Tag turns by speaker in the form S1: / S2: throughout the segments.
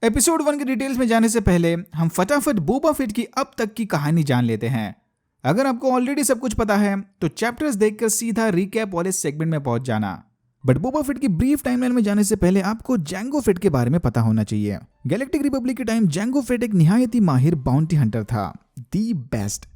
S1: Episode 1 की details में जाने से पहले हम फटाफट बोबा फेट की अब तक की कहानी जान लेते हैं। अगर आपको ऑलरेडी सब कुछ पता है तो चैप्टर्स देखकर सीधा रिकैप वाले सेगमेंट में पहुंच जाना। बट बोबा फेट की ब्रीफ टाइमलाइन में जाने से पहले आपको जैंगो फेट के बारे में पता होना चाहिए। गैलेक्टिक रिपब्लिक के टाइम जैंगो फेट एक निहायत ही माहिर बाउंटी हंटर था, दी बेस्ट।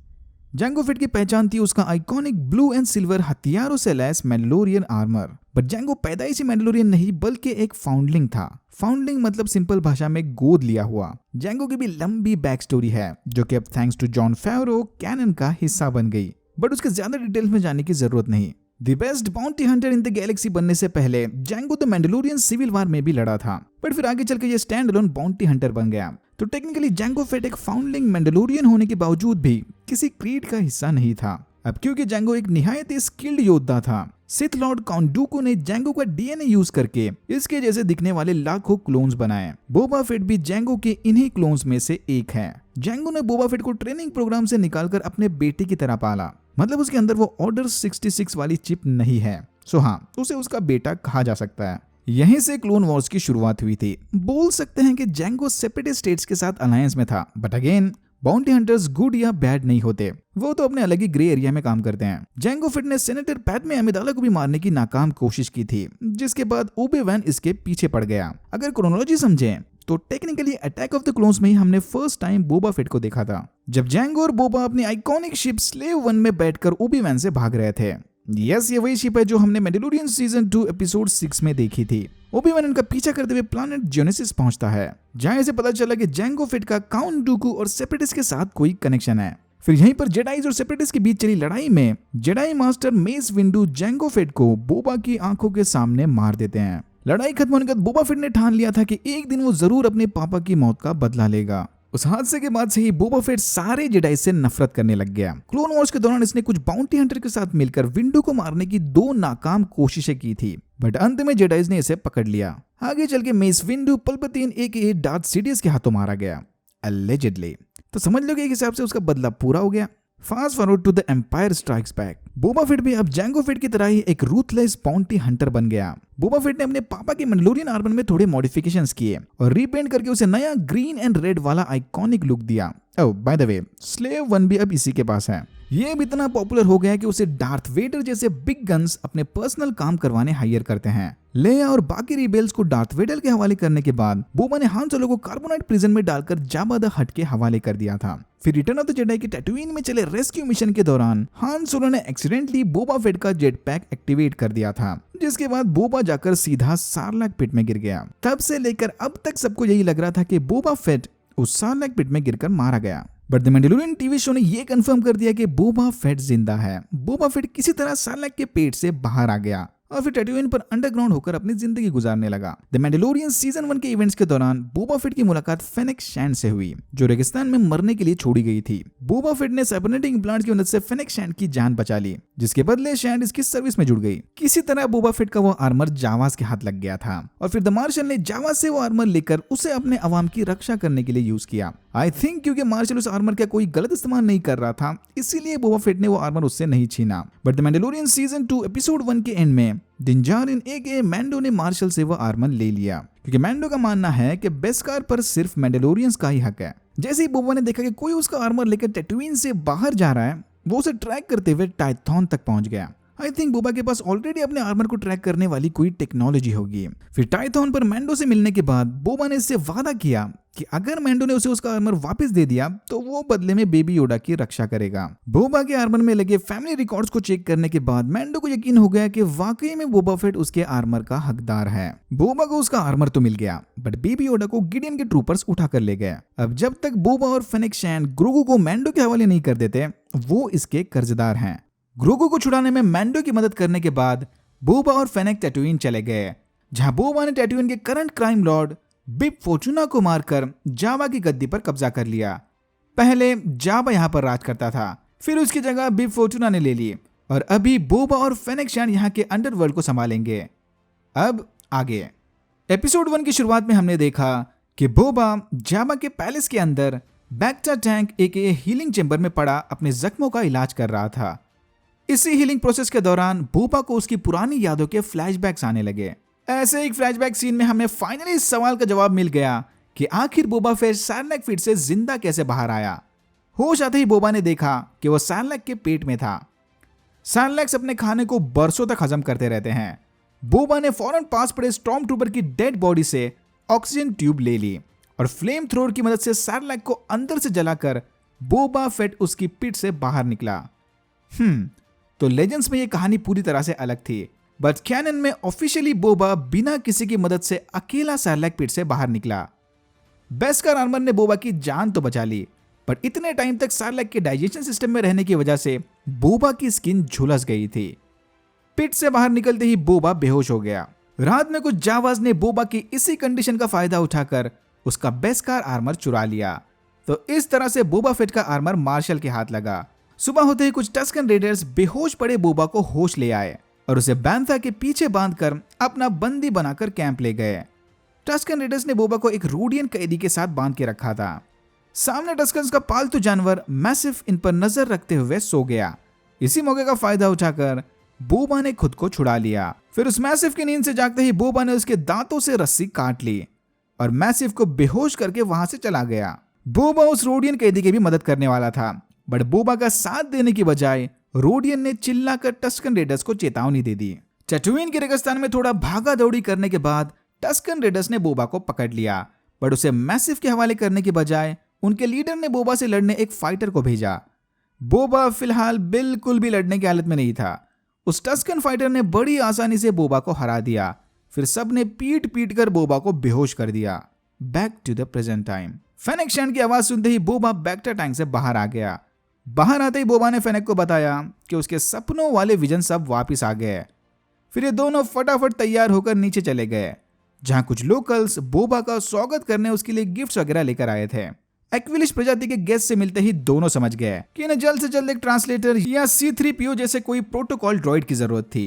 S1: जैंगो फेट की पहचान थी उसका आइकॉनिक ब्लू एंड सिल्वर हथियारों से लैस मैंडलोरियन आर्मर। बट जैंगो पैदाइशी मैंडलोरियन नहीं बल्कि एक फाउंडलिंग था। फाउंडलिंग मतलब सिंपल भाषा में गोद लिया हुआ। जैंगो की भी लंबी बैक स्टोरी है जो कि अब thanks to John Favreau canon का हिस्सा बन गई। बट उसके ज्यादा डिटेल्स में जाने की जरूरत नहीं। The best bounty hunter in the galaxy बनने से पहले Jango the Mandalorian civil war में भी लड़ा था, बट फिर आगे चल के ये स्टैंड अलोन बाउंटी हंटर बन गया। तो टेक्निकली जैंगो फेट एक फाउंडलिंग मैंडलोरियन होने के बावजूद भी किसी क्रीड का हिस्सा नहीं था। अब क्योंकि जैंगो एक निहायत ही स्किल्ड योद्धा था, सिथ लॉर्ड काउंट डूकू ने जैंगो का डीएनए यूज करके इसके जैसे दिखने वाले लाखों क्लोन्स बनाए। बोबा फेट भी जैंगो के इन्हीं क्लोन्स में से एक है। जैंगो ने बोबा फेट को ट्रेनिंग प्रोग्राम से निकालकर अपने बेटे की तरह पाला। मतलब उसके अंदर वो ऑर्डर 66 वाली चिप नहीं है, सो हाँ, उसे उसका बेटा कहा जा सकता है। यहीं से क्लोन वॉर्स की शुरुआत हुई थी। बोल सकते हैं कि जैंगो सेपरेटिस्ट स्टेट्स के साथ अलायंस में था, but again bounty hunters good या बैड नहीं होते, वो तो अपने अलग ही ग्रे एरिया में काम करते हैं। जैंगो फेट ने सेनेटर पैडमे अमिदाला को भी मारने की नाकाम कोशिश की थी, जिसके बाद ओबी-वैन इसके पीछे पड़ गया। अगर क्रोनोलॉजी समझें तो technically attack of the clones में ही हमने फर्स्ट टाइम बोबा फेट को देखा था, जब जैंगो और बोबा अपनी आइकॉनिक शिप स्लेव 1 में बैठकर ओबी-वैन से भाग रहे थे। यस, ये वही शिप है जो हमने मैंडलोरियन सीजन 2 एपिसोड 6 में देखी थी। ओबी-वैन उनका पीछा करते हुए प्लैनेट जेनेसिस पहुंचता है, जहां से पता चला कि जैंगो फेट का काउंट डूकू और सेपरेटिस्ट के साथ कोई कनेक्शन है। फिर यहीं पर जेडाइज और सेपरेटिस्ट के बीच चली लड़ाई में Jedi master Mace Windu Jango Fett को बोबा की आंखों के सामने मार देते हैं। लड़ाई खत्म होने के बाद बोबा फेट ने ठान लिया था कि एक दिन वो जरूर अपने पापा की मौत का बदला लेगा। उस हादसे के बाद से ही बोबा फेट सारे जेडाई से नफरत करने लग गया। क्लोन वॉर्स के दौरान इसने कुछ बाउंटी हंटर के साथ मिलकर विंडू को मारने की 2 नाकाम कोशिशें की थी, बट अंत में जेडाइज ने इसे पकड़ लिया। आगे चल के मेस विंडू पल्पतीन एके डार्थ सीडियस के हाथों मारा गया, अलेजिडली। तो समझ लो कि एक हिसाब से उसका बदला पूरा हो गया। Fast forward to the Empire Strikes Back. Boba Fett भी अब जैंगो फेट की तरह ही एक रूथलेस बाउंटी हंटर बन गया। बोबा फेट ने अपने पापा के मैंडलोरियन आर्मर में थोड़े मॉडिफिकेशंस किए और रीपेंट करके उसे नया ग्रीन एंड रेड वाला आइकॉनिक लुक दिया। ओह बाय द वे, स्लेव 1 भी अब इसी के पास है। ये भी इतना पॉपुलर हो गया कि उसे डार्थ वेडर जैसे बिग गन्स अपने पर्सनल काम करवाने हायर करते हैं। लेया और बाकी रिबेल्स को डार्थ वेडर के हवाले करने के बाद बोबा ने हान सोलो को कार्बोनाइट प्रिजन में डालकर जाबा द हट के हवाले कर दिया था। फिर रिटर्न ऑफ द जेडाई के टैटूइन में चले रेस्क्यू मिशन के दौरान हान सोलो ने एक्सीडेंटली बोबा फेट का जेट पैक एक्टिवेट कर दिया था, जिसके बाद बोबा जाकर सीधा सारलैक पिट में गिर गया। तब से लेकर अब तक सबको यही लग रहा था कि बोबा फेट उस सारलैक पिट में गिरकर मारा गया। But the Mandalorian TV show ने यह कंफर्म कर दिया कि बोबा फेट जिंदा है। बोबा फेट किसी तरह सारलैक के पेट से बाहर आ गया और फिर टैटूइन पर अंडरग्राउंड होकर अपनी जिंदगी गुजारने लगा। द मैंडलोरियन सीजन 1 के इवेंट्स के दौरान बोबा फेट की मुलाकात फेनिक शैंड से हुई, जो रेगिस्तान में मरने के लिए छोड़ी गई थी। बोबा फेट ने साइबरनेटिक इम्प्लांट्स की मदद से फेनिक शैंड की जान बचा ली, जिसके बदले शैंड इसकी सर्विस में जुड़ गई। किसी तरह बोबा फेट का वो आर्मर जावास के हाथ लग गया था और फिर द मार्शल ने जावास से वो आर्मर लेकर उसे अपने अवाम की रक्षा करने के लिए यूज किया। आई थिंक क्योंकि मार्शल उस आर्मर का कोई गलत इस्तेमाल नहीं कर रहा था, इसीलिए बोबा फेट ने वो आर्मर उससे नहीं छीना। But the Mandalorian season 2 episode 1 के एंड में डिंजारिन एके मैंडो ने मार्शल से वो आर्मर ले लिया, क्योंकि मैंडो का मानना है कि बेस्कार पर सिर्फ मैंडलोरियंस का ही हक है। जैसे ही बोबा ने देखा कि कोई उसका आर्मर लेकर टैटूइन से बाहर जा रहा है, वो उसे ट्रैक करते हुए टाइथॉन तक पहुंच गया। आई थिंक बोबा के पास ऑलरेडी अपने आर्मर को ट्रैक करने वाली कोई टेक्नोलॉजी होगी। फिर टाइथॉन पर मैंडो से मिलने के बाद बोबा ने इससे वादा किया कि अगर मैंडो ने उसे उसका आर्मर वापस दे दिया तो वो बदले में बेबी योडा की रक्षा करेगा। बोबा के आर्मर में लगे फैमिली रिकॉर्ड्स को चेक करने के बाद मैंडो को यकीन हो गया कि वाकई में बोबा फेट उसके आर्मर का हकदार है। बोबा को उसका आर्मर तो मिल गया, बट बेबी योडा को गिडियन के ट्रूपर्स उठा कर ले गए। अब जब तक बोबा और फेनिक शैंड ग्रोगू को मैंडो के हवाले नहीं कर देते, वो इसके कर्जदार हैं। ग्रोगू को छुड़ाने में मैंडो की मदद करने के बाद बोबा और फेनिक टैटूइन चले गए, जहां बोबा ने टैटूइन के करंट क्राइम लॉर्ड बिब फॉर्चूना को मारकर जावा की गद्दी पर कब्जा कर लिया। पहले जावा यहां पर राज करता था, फिर उसकी जगह बिब फॉर्चूना ने ले ली और अभी बोबा और फेनिक शैंड यहां के अंडरवर्ल्ड को संभालेंगे। अब आगे एपिसोड 1 की शुरुआत में हमने देखा कि बोबा जावा के पैलेस के अंदर बैक्टा टैंक एके हीलिंग चेंबर में पड़ा अपने जख्मों का इलाज कर रहा था। इसी हीलिंग प्रोसेस के दौरान बोबा को उसकी पुरानी यादों के फ्लैशबैक्स आने लगे। ऐसे एक फ्लैशबैक सीन में हमें फाइनली इस सवाल का जवाब मिल गया कि आखिर बोबा फेट सार्लैक पिट से जिंदा कैसे बाहर आया। होश आते ही बोबा ने देखा कि वो सार्लैक के पेट में था। सार्लैक्स अपने खाने को बरसों तक हजम करते रहते हैं। बोबा ने फौरन पास पड़े स्टॉर्म ट्रूपर की डेड बॉडी से ऑक्सीजन ट्यूब ले ली और फ्लेम थ्रोअर की मदद से सार्लैक को अंदर से जलाकर बोबा फेट उसकी पिट से बाहर निकला। तो लेजेंड्स में ये कहानी पूरी तरह से अलग थी, बट कैनन में ऑफिशियली बोबा बिना किसी की मदद से अकेला सार्लैक पिट से बाहर निकला। बेस्कर आर्मर ने बोबा की जान तो बचा ली, पर इतने टाइम तक सार्लैक के डाइजेशन सिस्टम में रहने की वजह से बोबा की स्किन झुलस गई थी। पिट से बाहर निकलते ही बोबा बेहोश हो गया। रात में कुछ जावाज ने बोबा की इसी कंडीशन का फायदा उठाकर उसका बेस्कर आर्मर चुरा लिया। तो इस तरह से बोबा फेट का आर्मर मार्शल के हाथ लगा। सुबह होते ही कुछ टस्कन रेडर्स बेहोश पड़े बोबा को होश ले आए और उसे बैंथा के पीछे बांधकर अपना बंदी बनाकर कैंप ले गए। टस्कन रेडर्स ने बोबा को एक रोडियन कैदी के साथ बांध के रखा था। सामने टस्कन्स का पालतू जानवर मैसिफ इन पर नजर रखते हुए सो गया। इसी मौके का फायदा उठाकर बोबा ने खुद को छुड़ा लिया। फिर उस मैसिफ की नींद से जागते ही बोबा ने उसके दांतों से रस्सी काट ली और मैसिफ को बेहोश करके वहां से चला गया। बोबा उस रोडियन कैदी की भी मदद करने वाला था, बट बोबा का साथ देने की बजाय रोडियन ने चिल्लाकर टस्कन रेडर्स को चेतावनी दे दी। टैटूइन के रेगिस्तान में थोड़ा भागा दौड़ी करने के बाद टस्कन रेडर्स ने बोबा को पकड़ लिया, बट उसे मैसिफ के हवाले करने की बजाय उनके लीडर ने बोबा से लड़ने एक फाइटर को भेजा। बोबा फिलहाल बिल्कुल भी लड़ने की हालत में नहीं था। उस टस्कन फाइटर ने बड़ी आसानी से बोबा को हरा दिया। फिर सब ने पीट पीट कर बोबा को बेहोश कर दिया। Back to the present time. Fennec Shand की आवाज सुनते ही बोबा बैक्टा टैंक से बाहर आ गया। बाहर आते ही बोबा ने फेनेक को बताया कि उसके सपनों वाले विजन सब वापस आ गए। फिर ये दोनों फटाफट तैयार होकर नीचे चले गए, जहां कुछ लोकल्स बोबा का स्वागत करने उसके लिए गिफ्ट्स वगैरह लेकर आए थे। एक्विलिश प्रजाति के गेस्ट से मिलते ही दोनों समझ गए कि इन्हें जल्द से जल्द एक ट्रांसलेटर या C3PO जैसे कोई प्रोटोकॉल ड्रॉइड की जरूरत थी।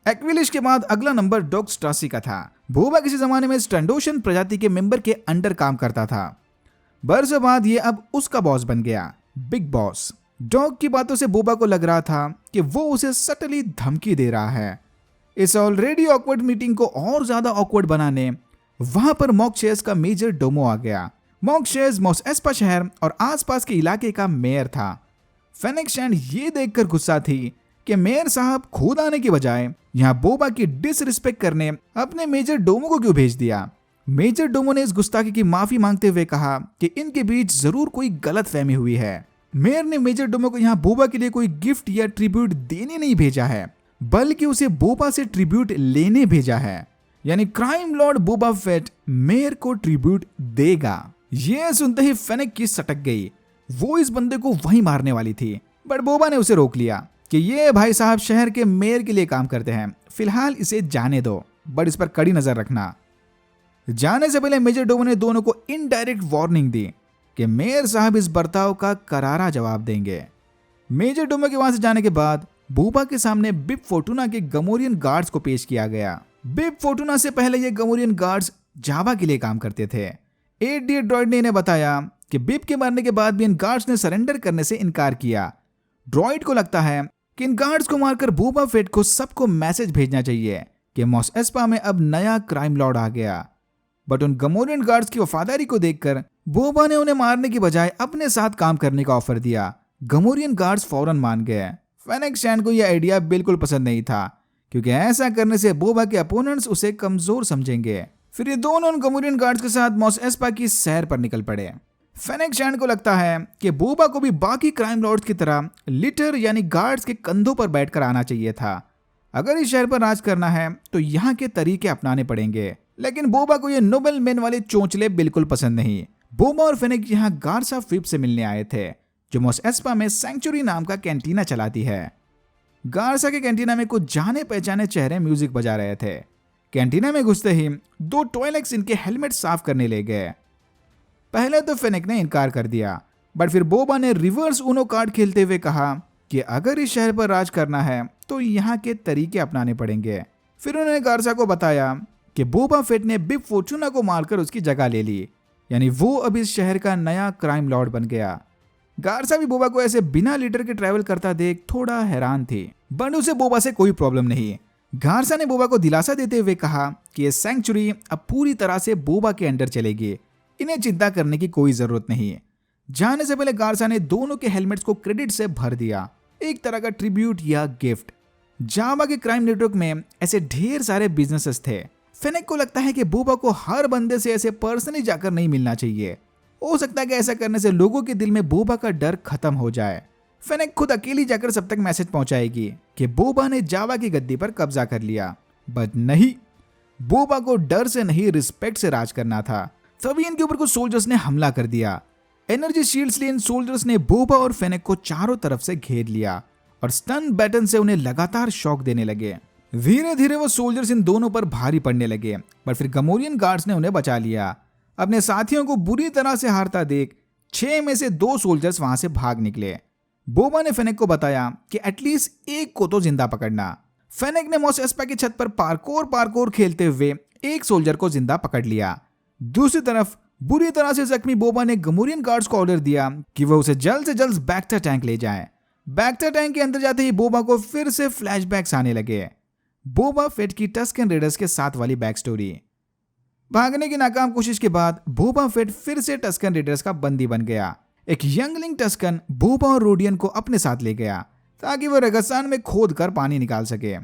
S1: एक्विलिश के बाद अगला नंबर डॉग स्ट्रासी का था। बोबा किसी जमाने में स्टैंडोशन प्रजाति के मेंबर के अंडर काम करता था। बरसों बाद ये अब उसका बॉस बन गया, बिग बॉस। डॉग की बातों से बोबा को लग रहा था कि वो उसे सटली धमकी दे रहा है। इस ऑलरेडी ऑकवर्ड मीटिंग को और ज्यादा ऑकवर्ड बनाने वहां पर मॉकशेयर्स का मेजर डोमो आ गया। मॉकशेयर्स मॉस एस्पा शहर और आसपास के इलाके का मेयर था। फेनेक शैंड ये देखकर गुस्सा थी कि मेयर साहब खुद आने की बजाय यहाँ बोबा की डिसरिस्पेक्ट करने अपने मेजर डोमो को क्यों भेज दिया। मेजर डोमो ने इस गुस्ताखी की माफी मांगते हुए कहा कि इनके बीच जरूर कोई गलतफहमी हुई है। मेयर ने मेजर डोमो को यहाँ बोबा के लिए कोई गिफ्ट या ट्रिब्यूट देने नहीं भेजा है, बल्कि उसे बोबा से ट्रिब्यूट लेने भेजा है। यानी crime Lord Boba Fett mayor को ट्रिब्यूट देगा। यह सुनते ही फेनेक की सटक गई। वो इस बंदे को वहीं मारने वाली थी, बट बोबा ने उसे रोक लिया कि ये भाई साहब शहर के मेयर के लिए काम करते हैं, फिलहाल इसे जाने दो, बट इस पर कड़ी नजर रखना। जाने से पहले मेजर डोमो ने दोनों को इनडायरेक्ट वार्निंग दी कि मेयर साहब इस बर्ताव का करारा जवाब देंगे। मेजर डोमो के वहां से जाने के बाद बोबा के सामने बिब फोर्टूना के गमोरियन गार्ड्स को पेश किया गया। बिब फोर्टूना से पहले ये गमोरियन गार्ड्स जावा के लिए काम करते थे। 8D ड्रॉइड ने इन्हें बताया कि बिब के मरने के बाद भी इन गार्ड्स ने सरेंडर करने से इनकार किया। ड्रॉइड को लगता है कि इन गार्ड्स को मारकर बोबा फेट को सबको मैसेज भेजना चाहिए कि मॉस एस्पा में अब नया क्राइम लॉर्ड आ गया। बट उन गमोरियन गार्ड्स की वफादारी को देखकर बोबा ने उन्हें मारने की बजाय अपने साथ काम करने का ऑफर दिया। गमोरियन गार्ड्स फौरन मान गए। फेनेक शैंड को यह आइडिया बिल्कुल पसंद नहीं था, क्योंकि ऐसा करने से बोबा के अपोनेंट्स उसे कमजोर समझेंगे। फिर ये दोनों उन गमोरियन गार्ड्स के साथ मॉस एस्पा की सैर पर निकल पड़े। फेनेक शैंड को लगता है कि बोबा को भी बाकी क्राइम लॉर्ड्स की तरह लिटर यानी गार्ड्स के कंधों पर बैठकर आना चाहिए था। अगर इस शहर पर राज करना है तो यहाँ के तरीके अपनाने पड़ेंगे। लेकिन बोबा को ये नोबल मैन वाले चोंचले बिल्कुल पसंद नहीं। बोबा और फेनेक यहाँ गार्सा फिप से मिलने आए थे, जो मॉस एस्पा में सैंक्चुरी नाम का कैंटीना चलाती है। गार्सा के कैंटीना में कुछ जाने पहचाने चेहरे म्यूजिक बजा रहे थे। कैंटीना में घुसते ही दो टॉयलेट्स इनके हेलमेट साफ करने ले गए। पहले तो फेनेक ने इनकार कर दिया, बट फिर बोबा ने रिवर्स ऊनो कार्ड खेलते हुए कहा कि अगर इस शहर पर राज करना है तो यहाँ के तरीके अपनाने पड़ेंगे। फिर उन्होंने गार्सा को बताया कि बोबा फेट ने बिब फोर्टूना को मारकर उसकी जगह ले ली, यानी वो अब इस शहर का नया क्राइम लॉर्ड बन गया। गार्सा भी बोबा को ऐसे बिना लीडर के ट्रैवल करता देख थोड़ा हैरान थी, बट उसे बोबा से कोई प्रॉब्लम नहीं। गार्सा ने बोबा को दिलासा देते हुए कहा कि ये सैंक्चुरी अब पूरी तरह से बोबा के अंडर चलेगी। इन्हें चिंता करने की कोई जरूरत नहीं है। जाने से पहले गार्सा ने दोनों के हेलमेट्स को क्रेडिट से भर दिया, एक तरह का ट्रिब्यूट या गिफ्ट। जावा के क्राइम नेटवर्क में ऐसे ढेर सारे बिजनेसेस थे। फेनेक को लगता है कि बूबा को हर बंदे से ऐसे पर्सनली जाकर नहीं मिलना चाहिए। हो सकता है कि ऐसा करने से लोगों के दिल में बूबा का डर खत्म हो जाए। फेनेक खुद अकेली जाकर सब तक मैसेज पहुंचाएगी कि बूबा ने जावा की गद्दी पर कब्जा कर लिया। बट नहीं, बूबा को डर से नहीं रिस्पेक्ट से राज करना था। तभी इनके ऊपर कुछ सोल्जर्स ने हमला कर दिया। एनर्जी शील्ड्स लिए इन सोल्जर्स ने बूबा और फेनेक को चारों तरफ से घेर लिया और स्टन बैटन से उन्हें लगातार शॉक देने लगे। धीरे धीरे वो सोल्जर्स इन दोनों पर भारी पड़ने लगे, पर फिर गमोरियन गार्ड्स ने उन्हें बचा लिया। अपने साथियों को बुरी तरह से हारता देख 6 में से 2 सोल्जर्स वहां से भाग निकले। बूबा ने फेनेक को बताया कि एटलीस्ट एक को तो जिंदा पकड़ना। फेनेक ने मॉस एस्पा की छत पर पार्कोर खेलते हुए एक सोल्जर को जिंदा पकड़ लिया। दूसरी तरफ बुरी तरह से जख्मी बूबा ने गमोरियन गार्ड्स को ऑर्डर दिया कि वह उसे जल्द से जल्द बैक्टर टैंक ले जाएं। बैक्टर टैंक के अंदर जाते ही बूबा को फिर से फ्लैशबैक्स आने लगे। बोबा फेट की टस्कन रेडर्स के साथ वाली बैक स्टोरी। भागने की नाकाम कोशिश के बाद बोबा फेट फिर से टस्कन रेडर्स का बंदी बन गया। एक यंगलिंग टस्कन बोबा और रोडियन को अपने साथ ले गया ताकि वो रेगिस्तान में खोद कर पानी निकाल सके।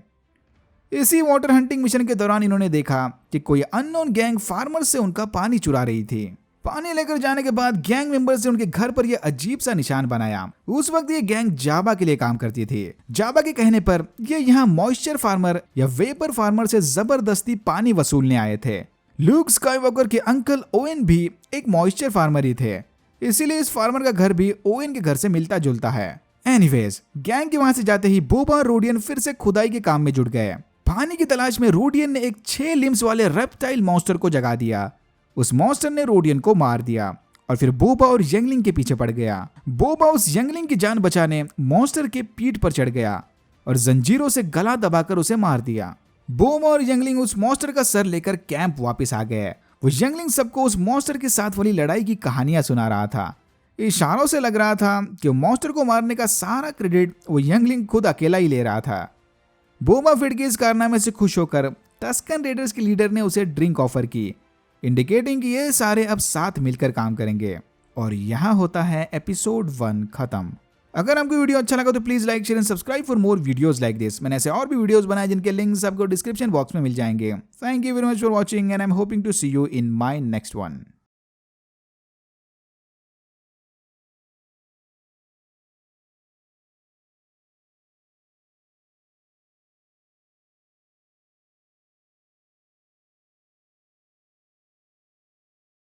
S1: इसी वाटर हंटिंग मिशन के दौरान इन्होंने देखा कि कोई अननोन गैंग फार्मर्स से उनका पानी चुरा रही थी। पानी लेकर जाने के बाद गैंग मेंबर्स ने उनके घर पर यह अजीब सा निशान बनाया। उस वक्त ये गैंग जावा के लिए काम करती थी। जावा के कहने पर ये यहाँ मॉइस्चर फार्मर या वेपर फार्मर से जबरदस्ती पानी वसूलने आए थे। ल्यूक स्काईवॉकर के अंकल ओवेन भी एक मॉइस्चर फार्मर ही थे, इसीलिए इस फार्मर का घर भी ओवेन के घर से मिलता जुलता है। एनीवेज, गैंग के वहां से जाते ही बोबा और रोडियन फिर से खुदाई के काम में जुट गए। पानी की तलाश में रोडियन ने एक 6 लिम्स वाले रेप्टाइल मॉन्स्टर को जगा दिया। उस मॉन्स्टर ने रोडियन को मार दिया और फिर बोबा और यंगलिंग के पीछे पड़ गया। बोबा उस यंगलिंग की जान बचाने मॉन्स्टर के पीठ पर चढ़ गया और जंजीरों से गला दबाकर उसे मार दिया। बोबा और यंगलिंग उस मॉन्स्टर का सर लेकर कैंप वापस आ गए। वो यंगलिंग सबको उस मॉन्स्टर के साथ वाली लड़ाई की कहानियां सुना रहा था। इशारों से लग रहा था कि मॉन्स्टर को मारने का सारा क्रेडिट वो यंगलिंग खुद अकेला ही ले रहा था। बोबा फेट के इस कारनामे से खुश होकर टस्कन रेडर्स के लीडर ने उसे ड्रिंक ऑफर की, इंडिकेटिंग कि ये सारे अब साथ मिलकर काम करेंगे। और यहाँ होता है एपिसोड 1 खत्म। अगर आपको वीडियो अच्छा लगा तो please like, share and subscribe for more videos like this. मैंने ऐसे और भी वीडियोस बनाए जिनके लिंक्स आपको डिस्क्रिप्शन बॉक्स में मिल जाएंगे। Thank you very much for watching and I am hoping to see you in my next one.